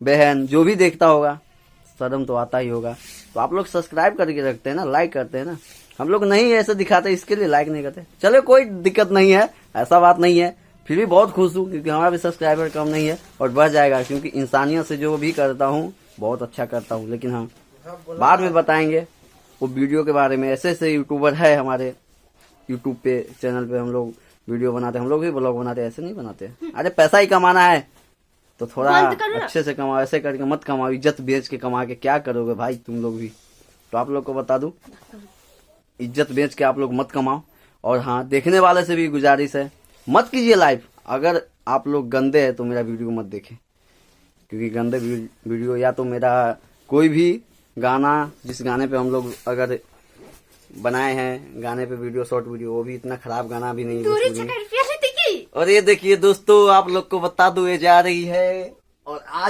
बहन जो भी देखता होगा शर्म तो आता ही होगा। तो आप लोग सब्सक्राइब करके रखते हैं ना, लाइक करते हैं ना। हम लोग नहीं ऐसे दिखाते, इसके लिए लाइक नहीं करते। चलो कोई दिक्कत नहीं है, ऐसा बात नहीं है। फिर भी बहुत खुश हूँ क्योंकि हमारा भी सब्सक्राइबर कम नहीं है और बढ़ जाएगा, क्योंकि इंसानियत से जो भी करता हूँ बहुत अच्छा करता हूँ। लेकिन हाँ, बाद में बताएंगे वो वीडियो के बारे में। ऐसे ऐसे यूट्यूबर है हमारे यूट्यूब पे, चैनल पे हम लोग वीडियो बनाते हैं, हम लोग भी ब्लॉग बनाते हैं, ऐसे नहीं बनाते। अरे पैसा ही कमाना है तो थोड़ा अच्छे से कमाओ, ऐसे करके मत कमाओ। इज्जत बेच के कमा के क्या करोगे भाई तुम लोग भी। तो आप लोग को बता दूं, इज्जत बेच के आप लोग मत कमाओ। और हाँ, देखने वाले से भी गुजारिश है, मत कीजिए लाइव। अगर आप लोग गंदे हैं तो मेरा वीडियो मत देखें, क्योंकि गंदे वीडियो या तो मेरा कोई भी गाना, जिस गाने पे हम लोग अगर बनाए हैं गाने पे वीडियो, शॉर्ट वीडियो, वो भी इतना खराब गाना भी नहीं है। और ये देखिए दोस्तों, आप लोग को बता दूं ये जा रही है और आज